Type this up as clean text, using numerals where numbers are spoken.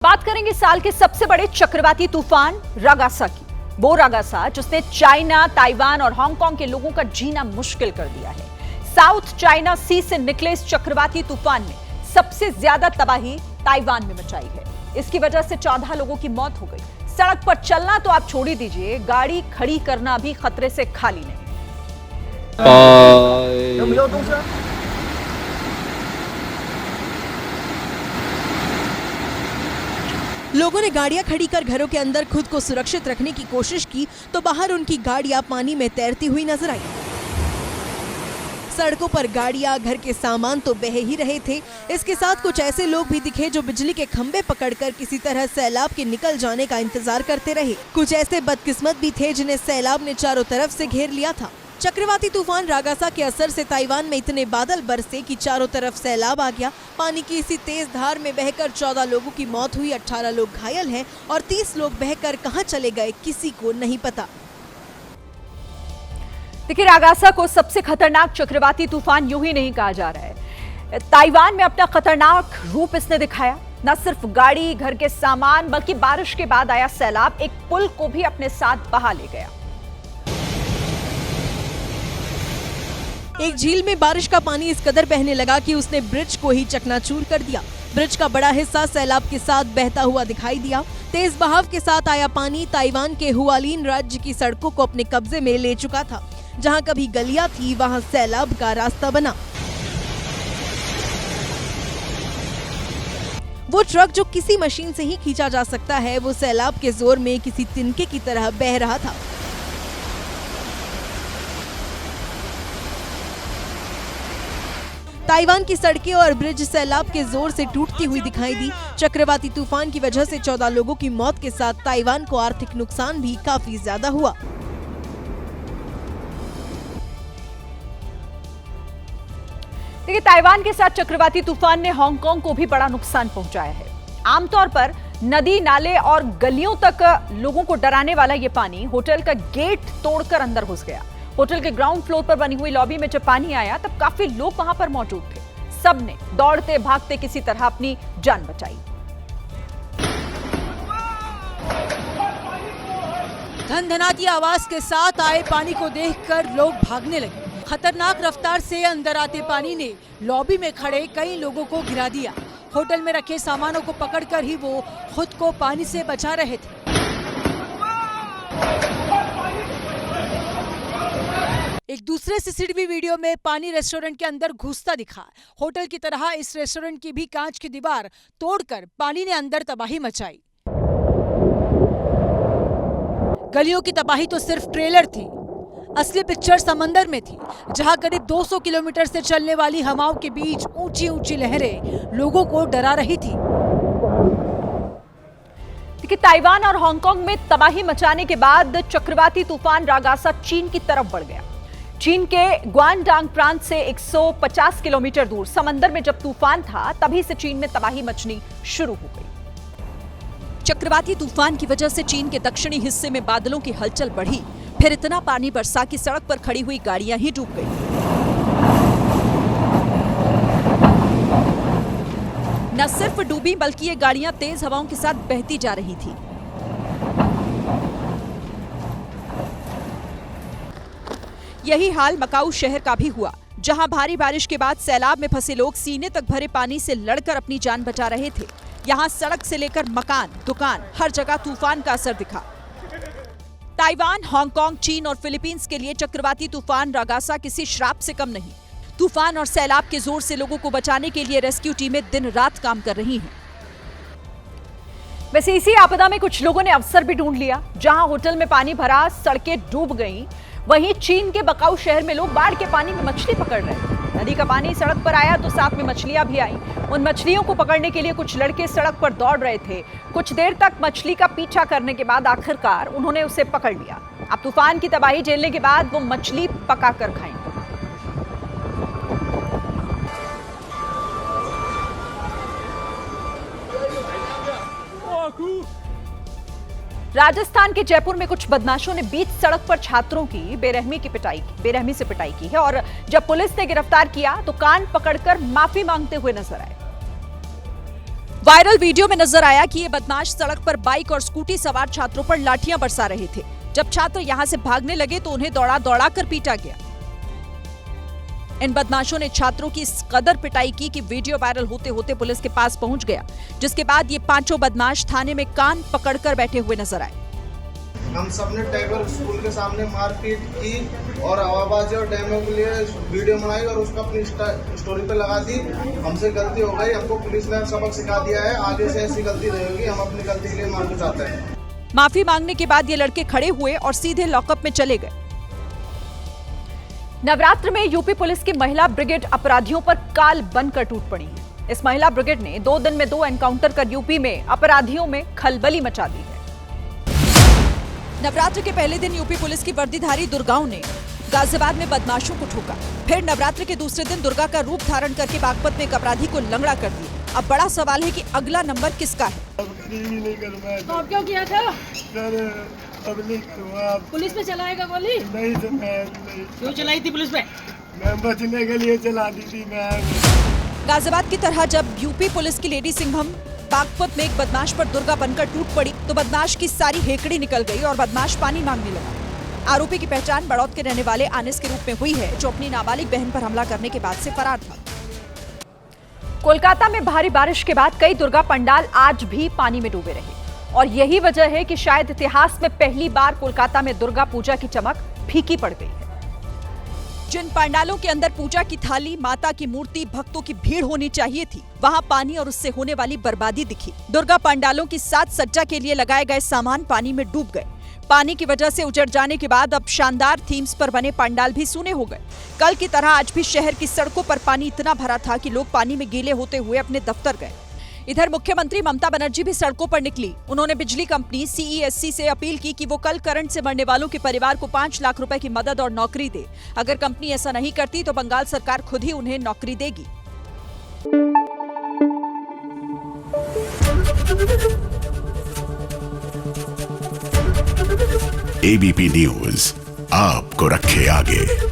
बात करेंगे साल के सबसे बड़े चक्रवाती तूफान रागासा की। वो रागासा जिसने चाइना, ताइवान और हांगकांग के लोगों का जीना मुश्किल कर दिया है। साउथ चाइना सी से निकले इस चक्रवाती तूफान ने सबसे ज्यादा तबाही ताइवान में मचाई है। इसकी वजह से 14 लोगों की मौत हो गई। सड़क पर चलना तो आप छोड़ ही दीजिए, गाड़ी खड़ी करना भी खतरे से खाली नहीं। लोगों ने गाड़ियां खड़ी कर घरों के अंदर खुद को सुरक्षित रखने की कोशिश की तो बाहर उनकी गाड़ियां पानी में तैरती हुई नजर आई। सड़कों पर गाड़ियां, घर के सामान तो बह ही रहे थे। इसके साथ कुछ ऐसे लोग भी दिखे जो बिजली के खंभे पकड़कर किसी तरह सैलाब के निकल जाने का इंतजार करते रहे। कुछ ऐसे बदकिस्मत भी थे जिन्हें सैलाब ने चारों तरफ से घेर लिया था। चक्रवाती तूफान रागासा के असर से ताइवान में इतने बादल बरसे कि चारों तरफ सैलाब आ गया। पानी की इसी तेज धार में बहकर 14 लोगों की मौत हुई, 18 लोग घायल हैं और 30 लोग बहकर कहां चले गए किसी को नहीं पता। देखिए, रागासा को सबसे खतरनाक चक्रवाती तूफान यूं ही नहीं कहा जा रहा है। ताइवान में अपना खतरनाक रूप इसने दिखाया। न सिर्फ गाड़ी, घर के सामान, बल्कि बारिश के बाद आया सैलाब एक पुल को भी अपने साथ बहा ले गया। एक झील में बारिश का पानी इस कदर बहने लगा कि उसने ब्रिज को ही चकनाचूर कर दिया। ब्रिज का बड़ा हिस्सा सैलाब के साथ बहता हुआ दिखाई दिया। तेज बहाव के साथ आया पानी ताइवान के हुआलिन राज्य की सड़कों को अपने कब्जे में ले चुका था। जहां कभी गलियां थी वहां सैलाब का रास्ता बना। वो ट्रक जो किसी मशीन से ही खींचा जा सकता है, वो सैलाब के जोर में किसी तिनके की तरह बह रहा था। ताइवान की सड़कें और ब्रिज सैलाब के जोर से टूटती हुई दिखाई दी। चक्रवाती तूफान की वजह से 14 लोगों की मौत के साथ ताइवान को आर्थिक नुकसान भी काफी ज्यादा हुआ। देखिए, ताइवान के साथ चक्रवाती तूफान ने हांगकांग को भी बड़ा नुकसान पहुंचाया है। आमतौर पर नदी, नाले और गलियों तक लोगों को डराने वाला ये पानी होटल का गेट तोड़कर अंदर घुस गया। होटल के ग्राउंड फ्लोर पर बनी हुई लॉबी में जब पानी आया तब काफी लोग वहां पर मौजूद थे। सबने दौड़ते भागते किसी तरह अपनी जान बचाई। धनधनाती आवाज के साथ आए पानी को देखकर लोग भागने लगे। खतरनाक रफ्तार से अंदर आते पानी ने लॉबी में खड़े कई लोगों को गिरा दिया। होटल में रखे सामानों को पकड़कर ही वो खुद को पानी से बचा रहे थे। एक दूसरे सीसीटीवी वीडियो में पानी रेस्टोरेंट के अंदर घुसता दिखा। होटल की तरह इस रेस्टोरेंट की भी कांच की दीवार तोड़कर पानी ने अंदर तबाही मचाई। गलियों की तबाही तो सिर्फ ट्रेलर थी, असली पिक्चर समंदर में थी, जहां करीब 200 किलोमीटर से चलने वाली हवाओं के बीच ऊंची ऊंची लहरें लोगों को डरा रही थी। देखिए, ताइवान और हांगकांग में तबाही मचाने के बाद चक्रवाती तूफान रागासा चीन की तरफ बढ़ गया। चीन के ग्वानडांग प्रांत से 150 किलोमीटर दूर समंदर में जब तूफान था, तभी से चीन में तबाही मचनी शुरू हो गई। चक्रवाती तूफान की वजह से चीन के दक्षिणी हिस्से में बादलों की हलचल बढ़ी। फिर इतना पानी बरसा कि सड़क पर खड़ी हुई गाड़ियां ही डूब गई। न सिर्फ डूबी बल्कि ये गाड़ियां तेज हवाओं के साथ बहती जा रही थी। यही हाल मकाऊ शहर का भी हुआ, जहां भारी बारिश के बाद सैलाब में फंसे लोग सीने तक भरे पानी से लड़कर अपनी जान बचा रहे थे। यहां सड़क से लेकर मकान, दुकान, हर जगह तूफान का असर दिखा। ताइवान, हांगकांग, चीन और फिलीपींस के लिए चक्रवाती तूफान रागासा किसी श्राप से कम नहीं। तूफान और सैलाब के जोर से लोगों को बचाने के लिए रेस्क्यू टीमें दिन रात काम कर रही हैं। वैसे इसी आपदा में कुछ लोगों ने अवसर भी ढूंढ लिया। जहां होटल में पानी भरा, सड़कें डूब गईं, वहीं चीन के बकाऊ शहर में लोग बाढ़ के पानी में मछली पकड़ रहे थे। नदी का पानी सड़क पर आया तो साथ में मछलियां भी आईं। उन मछलियों को पकड़ने के लिए कुछ लड़के सड़क पर दौड़ रहे थे। कुछ देर तक मछली का पीछा करने के बाद आखिरकार उन्होंने उसे पकड़ लिया। अब तूफान की तबाही झेलने के बाद वो मछली पकाकर खाएंगे। राजस्थान के जयपुर में कुछ बदमाशों ने बीच सड़क पर छात्रों की बेरहमी से पिटाई की है और जब पुलिस ने गिरफ्तार किया तो कान पकड़कर माफी मांगते हुए नजर आए। वायरल वीडियो में नजर आया कि ये बदमाश सड़क पर बाइक और स्कूटी सवार छात्रों पर लाठियां बरसा रहे थे। जब छात्र यहां से भागने लगे तो उन्हें दौड़ा दौड़ा कर पीटा गया। इन बदमाशों ने छात्रों की इस कदर पिटाई की कि वीडियो वायरल होते होते पुलिस के पास पहुंच गया, जिसके बाद ये पांचों बदमाश थाने में कान पकड़कर बैठे हुए नजर आए। हम सबने टाइगर स्कूल के सामने मारपीट की और आवाबाजी और डेमो के लिए वीडियो बनाई और उसको अपनी स्टोरी पे लगा दी। हमसे गलती हो गई, हमको पुलिस ने सबक सिखा दिया है, आगे से ऐसी गलती नहीं होगी। हम अपनी गलती के लिए माफी चाहते हैं। माफी मांगने के बाद ये लड़के खड़े हुए और सीधे लॉकअप में चले गए। नवरात्र में यूपी पुलिस की महिला ब्रिगेड अपराधियों पर काल बनकर टूट पड़ी है। इस महिला ब्रिगेड ने 2 दिन में 2 एनकाउंटर कर यूपी में अपराधियों में खलबली मचा दी है। नवरात्र के पहले दिन यूपी पुलिस की वर्दीधारी दुर्गाओं ने गाजियाबाद में बदमाशों को ठोका। फिर नवरात्र के दूसरे दिन दुर्गा का रूप धारण करके बागपत में एक अपराधी को लंगड़ा कर दिया। अब बड़ा सवाल है कि अगला नंबर किसका है। तो आप क्यों किया था? पुलिस पे चलाएगा गोली? नहीं सर, मैं क्यों चलाई थी पुलिस पे? मैं बचने के लिए चला दी थी। मैं गाजियाबाद की तरह जब यूपी पुलिस की लेडी सिंघम बागपत में एक बदमाश पर दुर्गा बनकर टूट पड़ी तो बदमाश की सारी हेकड़ी निकल गई और बदमाश पानी मांगने लगा। आरोपी की पहचान बड़ौद के रहने वाले आनिस के रूप में हुई है, जो अपनी नाबालिग बहन पर हमला करने के बाद से फरार था। कोलकाता में भारी बारिश के बाद कई दुर्गा पंडाल आज भी पानी में डूबे रहे और यही वजह है कि शायद इतिहास में पहली बार कोलकाता में दुर्गा पूजा की चमक फीकी पड़ गई है। जिन पंडालों के अंदर पूजा की थाली, माता की मूर्ति, भक्तों की भीड़ होनी चाहिए थी, वहां पानी और उससे होने वाली बर्बादी दिखी। दुर्गा पंडालों की साज सज्जा के लिए लगाए गए सामान पानी में डूब गए। पानी की वजह से उजड़ जाने के बाद अब शानदार थीम्स पर बने पंडाल भी सूने हो गए। कल की तरह आज भी शहर की सड़कों पर पानी इतना भरा था कि लोग पानी में गीले होते हुए अपने दफ्तर गए। इधर मुख्यमंत्री ममता बनर्जी भी सड़कों पर निकली। उन्होंने बिजली कंपनी CESC से अपील की कि वो कल करंट से मरने वालों के परिवार को 5 लाख रुपए की मदद और नौकरी दे। अगर कंपनी ऐसा नहीं करती तो बंगाल सरकार खुद ही उन्हें नौकरी देगी। ABP न्यूज आपको रखे आगे।